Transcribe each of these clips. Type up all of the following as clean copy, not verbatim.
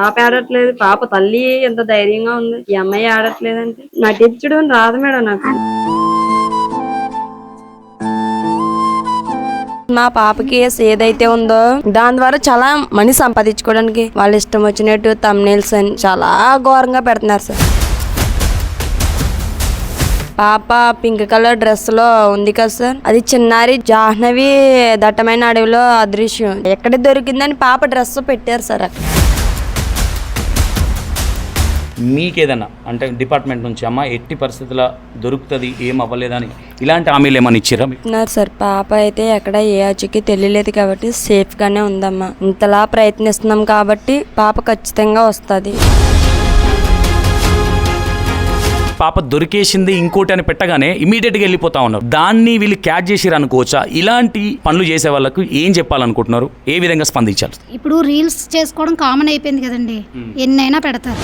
పాప ఆడట్లేదు. పాప తల్లి ఎంత ధైర్యంగా ఉంది, ఈ అమ్మాయి ఆడట్లేదంటే నటించడం రాదు మేడం నాకు. మా పాప కేసు ఏదైతే ఉందో దాని ద్వారా చాలా మనీ సంపాదించుకోవడానికి వాళ్ళు ఇష్టం వచ్చినట్టు థంబ్నెయిల్స్ అని చాలా ఘోరంగా పెడుతున్నారు సార్. పాప పింక్ కలర్ డ్రెస్ లో ఉంది కదా సార్, అది చిన్నారి జాహ్నవి దట్టమైన అడవిలో అదృశ్యం ఎక్కడ దొరికిందని పాప డ్రెస్ పెట్టారు సార్ అక్కడ. మీకేదన్నా అంటే డిపార్ట్మెంట్ నుంచి అమ్మ ఎట్టి పరిస్థితుల దొరుకుతుంది ఏం అవ్వలేదని ఇలాంటి హామీలు ఏమని ఇచ్చారా? సార్ పాప అయితే ఎక్కడ ఏ ఆచూకీ తెలియలేదు కాబట్టి సేఫ్ గానే ఉందమ్మా. ఇంతలా ప్రయత్నిస్తున్నాం కాబట్టి పాప ఖచ్చితంగా వస్తుంది. పాప దొరికేసింది ఇంకోటి అని పెట్టగానే ఇమీడియట్గా వెళ్ళిపోతా ఉన్నారు. దాన్ని వీళ్ళు క్యాచ్ చేసిరు అనుకోవచ్చా? ఇలాంటి పనులు చేసే వాళ్ళకు ఏం చెప్పాలనుకుంటున్నారు? ఏ విధంగా స్పందించాలి? ఇప్పుడు రీల్స్ చేసుకోవడం కామన్ అయిపోయింది కదండి, ఎన్నైనా పెడతారు.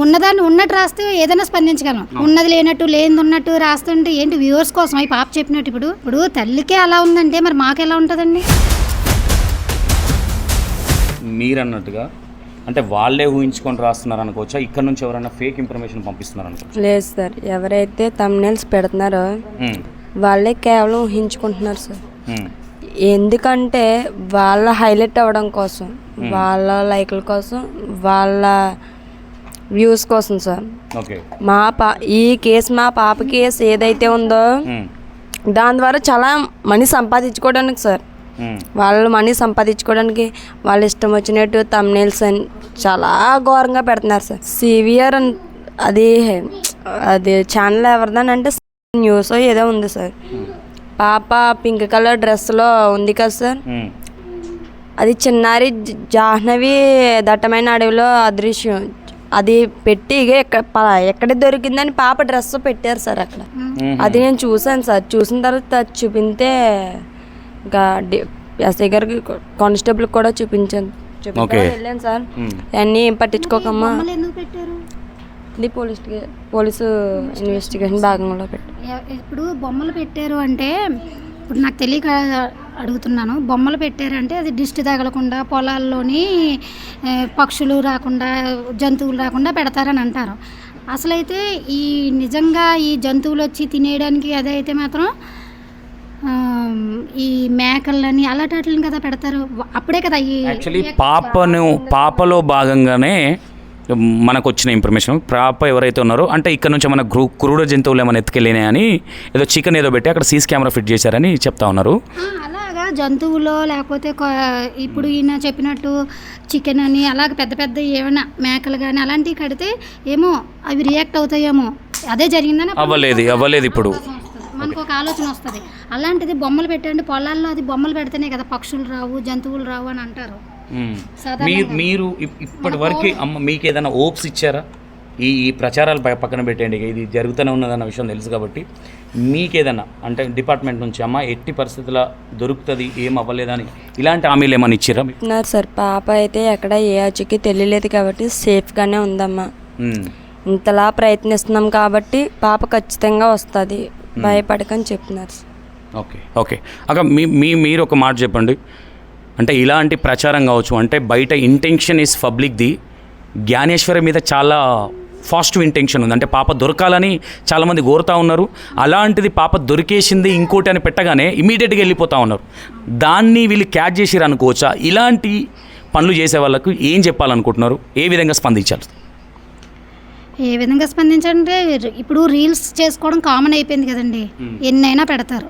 ఉన్నదాన్ని ఉన్నట్టు రాస్తే ఏదైనా స్పందించగలం, ఉన్నది లేనట్టు లేనిది ఉన్నట్టు రాస్తుంటే ఏంటి వ్యూవర్స్ కోసం అవి పాప చెప్పినట్టు. ఇప్పుడు తల్లికే అలా ఉందంటే మరి మాకెలా ఉంటుందండి? మీరన్నట్టుగా అంటే వాళ్ళే ఊహించుకొని రాస్తున్నారు అనుకోవచ్చా? ఇక్కడ నుంచి ఎవరైనా ఫేక్ ఇన్ఫర్మేషన్ పంపిస్తున్నారు అనుకోవచ్చు? లేదు సార్, ఎవరైతే థంబ్నెయిల్స్ పెడుతున్నారో వాళ్ళే కేవలం ఊహించుకుంటున్నారు సార్. ఎందుకంటే వాళ్ళ హైలైట్ అవ్వడం కోసం, వాళ్ళ లైక్ల కోసం, వాళ్ళ వ్యూస్ కోసం సార్. ఈ కేసు మా పాప కేసు ఏదైతే ఉందో దాని ద్వారా చాలా మనీ సంపాదించుకోవడానికి సార్, వాళ్ళు మనీ సంపాదించుకోవడానికి వాళ్ళు ఇష్టం వచ్చినట్టు థంబ్నెయిల్స్ అని చాలా ఘోరంగా పెడుతున్నారు సార్. సివియర్ అది ఛానల్ ఎవరిదని అంటే న్యూస్ ఏదో ఉంది సార్. పాప పింక్ కలర్ డ్రెస్లో ఉంది కదా సార్, అది చిన్నారి జాహ్నవి దట్టమైన అడవిలో అదృశ్యం అది పెట్టి ఎక్కడ దొరికిందని పాప డ్రెస్ పెట్టారు సార్ అక్కడ. అది నేను చూసాను సార్. చూసిన తర్వాత చూపితే ఇంకా ఎస్ఐ గారికి కానిస్టేబుల్ కూడా చూపించాను, వెళ్ళాను సార్. అన్నీ ఏం పట్టించుకోకమ్మా, ఇది పోలీసు ఇన్వెస్టిగేషన్ భాగంలో పెట్టారు. ఇప్పుడు బొమ్మలు పెట్టారు అంటే ఇప్పుడు నాకు తెలియక అడుగుతున్నాను, బొమ్మలు పెట్టారంటే అది దిష్టి తగలకుండా, పొలాల్లోని పక్షులు రాకుండా, జంతువులు రాకుండా పెడతారని అంటారు. అసలైతే ఈ నిజంగా ఈ జంతువులు వచ్చి తినేయడానికి అదైతే మాత్రం ఈ మేకలని అలాంటి కదా పెడతారు. అప్పుడే కదా యాక్చువల్లీ పాపలో భాగంగానే మనకు వచ్చిన ఇన్ఫర్మేషన్, పాప ఎవరైతే ఉన్నారో అంటే ఇక్కడ నుంచి మన క్రూర జంతువులు ఏమైనా ఎత్తుకెళ్ళినాయి అని ఏదో చికెన్ ఏదో పెట్టి అక్కడ సీసీ కెమెరా ఫిట్ చేశారని చెప్తా ఉన్నారు. అలాగా జంతువులో లేకపోతే ఇప్పుడు ఈయన చెప్పినట్టు చికెన్ అని అలాగ పెద్ద పెద్ద ఏమైనా మేకలు కానీ అలాంటివి కడితే ఏమో అవి రియాక్ట్ అవుతాయేమో, అదే జరిగిందని అవ్వలేదు ఇప్పుడు మనకు ఒక ఆలోచన వస్తుంది. అలాంటిది బొమ్మలు పెట్టండి పొలాల్లో, అది బొమ్మలు పెడితేనే కదా పక్షులు రావు, జంతువులు రావు అని అంటారు. మీరు ఇప్పటి వరకు మీకు ఏదైనా ఓప్స్ ఇచ్చారా? ఈ ప్రచారాలు పక్కన పెట్టండి, ఇది జరుగుతూనే ఉన్నదన్న విషయం తెలుసు కాబట్టి మీకేదన్నా అంటే డిపార్ట్మెంట్ నుంచి అమ్మ ఎట్టి పరిస్థితుల దొరుకుతుంది ఏం అవ్వలేదని ఇలాంటి హామీలు ఏమని ఇచ్చారా? సార్ పాప అయితే ఎక్కడ ఏ ఆచూకీ తెలియలేదు కాబట్టి సేఫ్గానే ఉందమ్మా. ఇంతలా ప్రయత్నిస్తున్నాం కాబట్టి పాప ఖచ్చితంగా వస్తుంది, భయపడకని చెప్తున్నారు. ఓకే అక్క మీరు ఒక మాట చెప్పండి. అంటే ఇలాంటి ప్రచారం కావచ్చు అంటే బయట ఇంటెన్షన్ ఈజ్ పబ్లిక్ది, జ్ఞానేశ్వరి మీద చాలా పాజిటివ్ ఇంటెన్షన్ ఉంది, అంటే పాప దొరకాలని చాలామంది కోరుతూ ఉన్నారు. అలాంటిది పాప దొరికేసింది ఇంకోటి అని పెట్టగానే ఇమీడియట్గా వెళ్ళిపోతూ ఉన్నారు. దాన్ని వీళ్ళు క్యాచ్ చేసిరు అనుకోవచ్చా? ఇలాంటి పనులు చేసే వాళ్ళకు ఏం చెప్పాలనుకుంటున్నారు? ఏ విధంగా స్పందించాలి? ఏ విధంగా స్పందించాలంటే ఇప్పుడు రీల్స్ చేసుకోవడం కామన్ అయిపోయింది కదండి, ఎన్నైనా పెడతారు.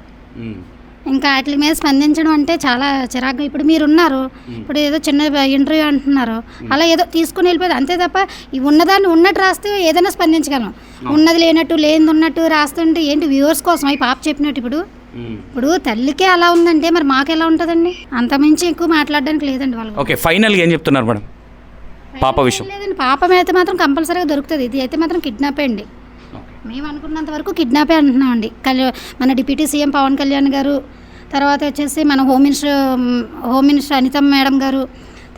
ఇంకా వాటి మీద స్పందించడం అంటే చాలా చిరాకుగా. ఇప్పుడు మీరున్నారు, ఇప్పుడు ఏదో చిన్న ఇంటర్వ్యూ అంటున్నారు, అలా ఏదో తీసుకుని వెళ్ళిపోయింది అంతే తప్ప ఈ ఉన్నదాన్ని ఉన్నట్టు రాస్తే ఏదైనా స్పందించగలం, ఉన్నది లేనట్టు లేనిది ఉన్నట్టు రాస్తుంటే ఏంటి వ్యూవర్స్ కోసం అవి పాప చెప్పినట్టు. ఇప్పుడు తల్లికే అలా ఉందంటే మరి మాకెలా ఉంటుందండి? అంతమించి ఎక్కువ మాట్లాడడానికి లేదండి వాళ్ళు. ఓకే, ఫైనల్గా ఏం చెప్తున్నారు మేడం పాప విషయం? లేదండి, పాప అయితే మాత్రం కంపల్సరీగా దొరుకుతుంది. ఇది అయితే మాత్రం కిడ్నాపే అండి. మేము అనుకున్నంత వరకు కిడ్నాపే అంటున్నామండి. మన డిప్యూటీ సీఎం పవన్ కళ్యాణ్ గారు, తర్వాత వచ్చేసి మన హోమ్ మినిస్టర్ అనిత మేడం గారు,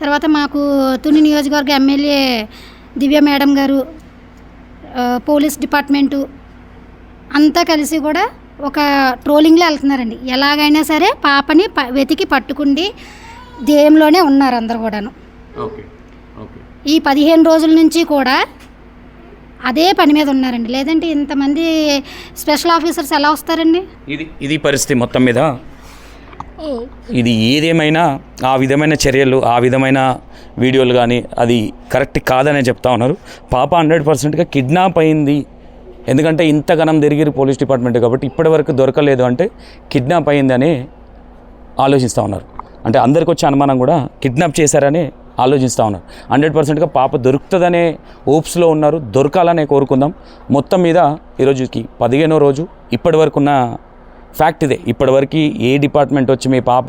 తర్వాత మాకు తుని నియోజకవర్గ ఎమ్మెల్యే దివ్య మేడం గారు, పోలీస్ డిపార్ట్మెంటు అంతా కలిసి కూడా ఒక ట్రోలింగ్లో వెళ్తున్నారండి. ఎలాగైనా సరే పాపని వెతికి పట్టుకుండి ధ్యేయంలోనే ఉన్నారు అందరు కూడాను. ఓకే ఓకే ఈ 15 రోజుల నుంచి కూడా అదే పని మీద ఉన్నారండి. లేదంటే ఇంతమంది స్పెషల్ ఆఫీసర్స్ ఎలా వస్తారండి? ఇది పరిస్థితి మొత్తం మీద. ఇది ఏదేమైనా ఆ విధమైన చర్యలు, ఆ విధమైన వీడియోలు కానీ అది కరెక్ట్ కాదనే చెప్తా ఉన్నారు. పాప 100%గా కిడ్నాప్ అయింది. ఎందుకంటే ఇంతగానం తిరిగిరు పోలీస్ డిపార్ట్మెంట్ కాబట్టి ఇప్పటివరకు దొరకలేదు అంటే కిడ్నాప్ అయిందని ఆలోచిస్తూ ఉన్నారు. అంటే అందరికి వచ్చే అనుమానం కూడా కిడ్నాప్ చేశారని ఆలోచిస్తూ ఉన్నారు. 100%గా పాప దొరుకుతుందనే హోప్స్లో ఉన్నారు. దొరకాలనే కోరుకుందాం. మొత్తం మీద ఈరోజుకి 15వ రోజు. ఇప్పటి వరకు ఉన్న ఫ్యాక్ట్ ఇదే. ఇప్పటివరకు ఏ డిపార్ట్మెంట్ వచ్చి మీ పాప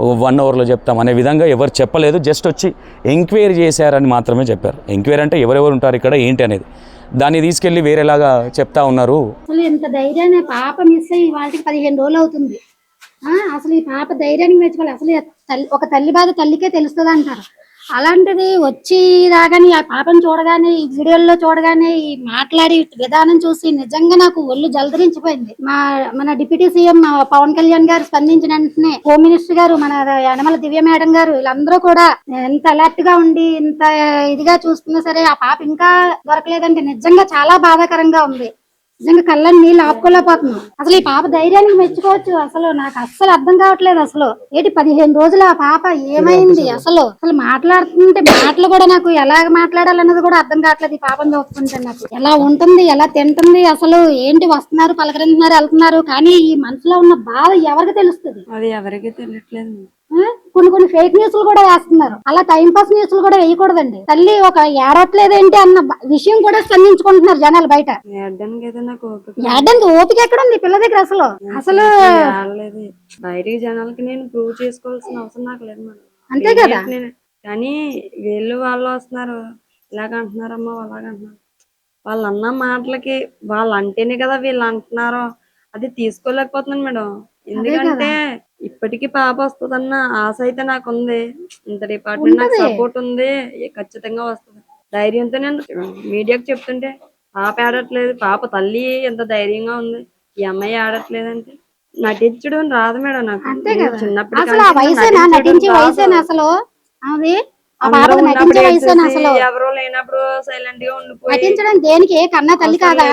1 అవర్లో చెప్తాం అనే విధంగా ఎవరు చెప్పలేదు. జస్ట్ వచ్చి ఎంక్వైరీ చేశారని మాత్రమే చెప్పారు. ఎంక్వైరీ అంటే ఎవరెవరు ఉంటారు ఇక్కడ ఏంటి అనేది దాన్ని తీసుకెళ్ళి వేరేలాగా చెప్తా ఉన్నారు. అసలు ఇంత ధైర్యాన్ని పాప మిస్ అయ్యి వాళ్ళకి 15 రోజులు అవుతుంది. అసలు ఈ పాప ధైర్యానికి మెచ్చుకోవాలి. అసలు ఒక తల్లి బాధ తల్లికే తెలుస్తుంది అంటారు. అలాంటిది వచ్చి రాగానే ఆ పాపను చూడగానే, ఈ వీడియోల్లో చూడగానే, ఈ మాట్లాడి విధానం చూసి నిజంగా నాకు ఒళ్ళు జలదరించిపోయింది. మన డిప్యూటీ సీఎం పవన్ కళ్యాణ్ గారు స్పందించిన వెంటనే, హోమ్ మినిస్టర్ గారు, మన యనమల దివ్య మేడం గారు, వీళ్ళందరూ కూడా ఎంత అలర్ట్ గా ఉండి ఇంత ఇదిగా చూస్తున్నా సరే ఆ పాప ఇంకా దొరకలేదంటే నిజంగా చాలా బాధాకరంగా ఉంది. నిజంగా కళ్ళని నీళ్ళు ఆపుకోలేకపోతున్నాం. అసలు ఈ పాప ధైర్యానికి మెచ్చుకోవచ్చు. అసలు నాకు అస్సలు అర్థం కావట్లేదు. అసలు 15 రోజులు ఆ పాప ఏమైంది? అసలు మాట్లాడుతుంటే మాటలు కూడా నాకు ఎలా మాట్లాడాలన్నది కూడా అర్థం కావట్లేదు. ఈ పాపను చూస్తుంటే నాకు ఎలా ఉంటుంది, ఎలా తింటుంది, అసలు ఏంటి వస్తున్నారు, పలకరింటున్నారు, వెళ్తున్నారు, కానీ ఈ మనసులో ఉన్న బాధ ఎవరికి తెలుస్తుంది? అది ఎవరికి తెలియట్లేదు. కొన్ని ఫేక్ న్యూస్లు కూడా వేస్తున్నారు. అలా టైం పాస్ న్యూస్లు కూడా వేయకూడదండి. తల్లి ఒక ఏడవట్లేదేంటి అన్న విషయం కూడా స్పందించుకుంటున్నారు జనాలు బయట. ఏడడానికి ఓపిక ఎక్కడ ఉంది పిల్ల దగ్గర? అసలు బయటికి జనాలకి నేను ప్రూవ్ చేసుకోవాల్సిన అవసరం నాకు లేదు మేడం. అంతే కదా. కానీ వాళ్ళు వస్తున్నారు, ఇలాగంటున్నారమ్మా, అలాగంటున్నారు. వాళ్ళు అన్న మాటలకి వాళ్ళు అంటేనే కదా వీళ్ళు అంటున్నారు. అది తీసుకోలేకపోతున్నాను మేడం. ఎందుకంటే ఇప్పటికీ పాప వస్తుందన్న ఆశ అయితే నాకు ఉంది. ఇంత డిపార్ట్మెంట్ నాకు సపోర్ట్ ఉంది, ఖచ్చితంగా వస్తుంది. ధైర్యంతో నేను మీడియాకి చెప్తుంటే పాప ఆడట్లేదు, పాప తల్లి ఎంత ధైర్యంగా ఉంది, ఈ అమ్మాయి ఆడట్లేదంటే నటించడం రాదు మేడం నాకు. చిన్నప్పుడు ఎవరో లేనప్పుడు సైలెంట్ గా ఉండిపోయి నటించడం దేనికి? కన్నా తల్లి కాదా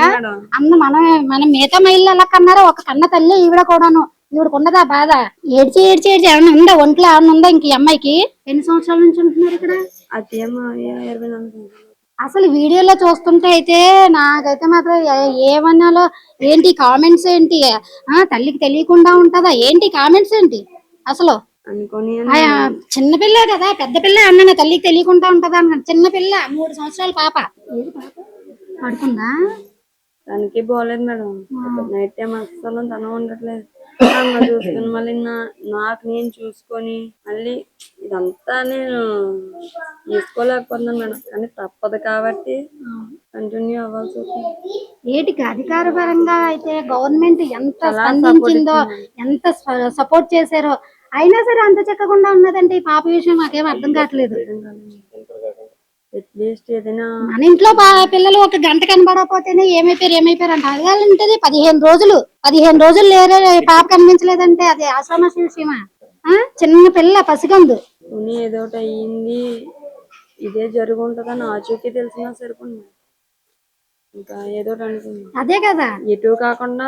మనం మిగతా మహిళలు ఎలా కన్నారో ఒక కన్న తల్లి ఈవిడ కూడాను. ఈవిడకు ఉండదా బాధ? ఏడ్చి ఏమన్నా ఉందా ఒంట్లో? ఏమన్నా ఉందా ఇంక ఈ అమ్మాయికి? ఎన్ని సంవత్సరాల నుంచి ఉంటున్నారు ఇక్కడ? అదేమో 24. అసలు వీడియోలో చూస్తుంటే అయితే నాకైతే మాత్రం ఏమన్నాలో ఏంటి కామెంట్స్ ఏంటి? తల్లికి తెలియకుండా ఉంటదా ఏంటి? కామెంట్స్ ఏంటి అసలు? అనుకోని చిన్నపిల్ల కదా, పెద్ద పిల్ల అన్న తల్లికి తెలియకుండా ఉంటదా? చిన్నపిల్ల 3 సంవత్సరాల పాప పడుకుందా? తనకి బాగోలేదు మేడం. నైట్ టైం అస్సలు తను ఉండట్లేదు. చూసుకుని మళ్ళీ నాకు నేను చూసుకొని మళ్ళీ ఇదంతా నేను తీసుకోలేకపోతున్నాను మేడం. కానీ తప్పదు కాబట్టి కంటిన్యూ అవ్వాల్సి వస్తుంది. ఏటికి అధికార పరంగా అయితే గవర్నమెంట్ ఎంత స్పందించిందో, ఎంత సపోర్ట్ చేశారో, అయినా సరే అంత చెక్కకుండా ఉన్నదంటే ఈ పాప విషయం మాకేం అర్థం కావట్లేదు. అట్లీస్ట్ ఏదైనా మన ఇంట్లో పిల్లలు ఒక గంట కనబడకపోతేనే ఏమైపోయారు అంటే అడగాలంటది. 15 రోజులు లేరే పాప కనిపించలేదంటే అది ఆశ్రమ విషయమా? చిన్న పిల్ల పసిగందు. ఏదోటి అయ్యింది, ఇదే జరుగుంటదని ఆచూకీ తెలిసినా సరిపోయింది. ఇంకా ఏదో అనుకుంది. అదే కదా. ఎటు కాకుండా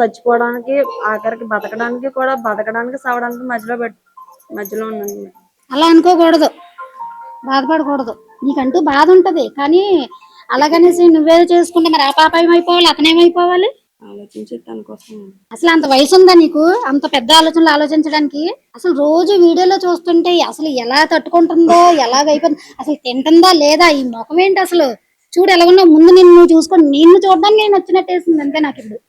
చచ్చిపోవడానికి, ఆఖరికి బతకడానికి సావడానికి మధ్యలో ఉన్నాను. అలా అనుకోకూడదు, బాధపడకూడదు. నీకంటూ బాధ ఉంటది, కానీ అలాగనేసి నువ్వేదో చేసుకుంటే మరి ఆ పాప ఏమైపోవాలి, అతనేమైపోవాలి? ఆలోచించి తనకోసం. అసలు అంత వయసు ఉందా నీకు అంత పెద్ద ఆలోచనలు ఆలోచించడానికి? అసలు రోజు వీడియోలో చూస్తుంటే అసలు ఎలా తట్టుకుంటుందో, ఎలాగైపోతుంది, అసలు తింటుందా లేదా, ఈ ముఖం ఏంటి అసలు? చూడు ఎలా ఉన్నావు. ముందు నిన్ను చూసుకొని నిన్ను చూడడానికి నేను వచ్చినట్టేసింది అంతే నాకు ఇప్పుడు.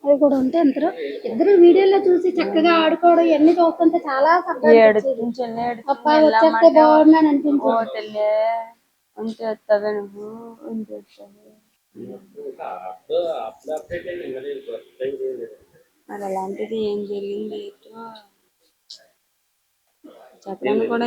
అది కూడా ఉంటే ఇద్దరు వీడియోలో చూసి చక్కగా ఆడుకోవడం ఇవన్నీ చూస్తుంటే చాలా వచ్చేస్తే బాగున్నాను అనిపించింది. మరి అలాంటిది ఏం జరిగింది? చెప్పడానికి కూడా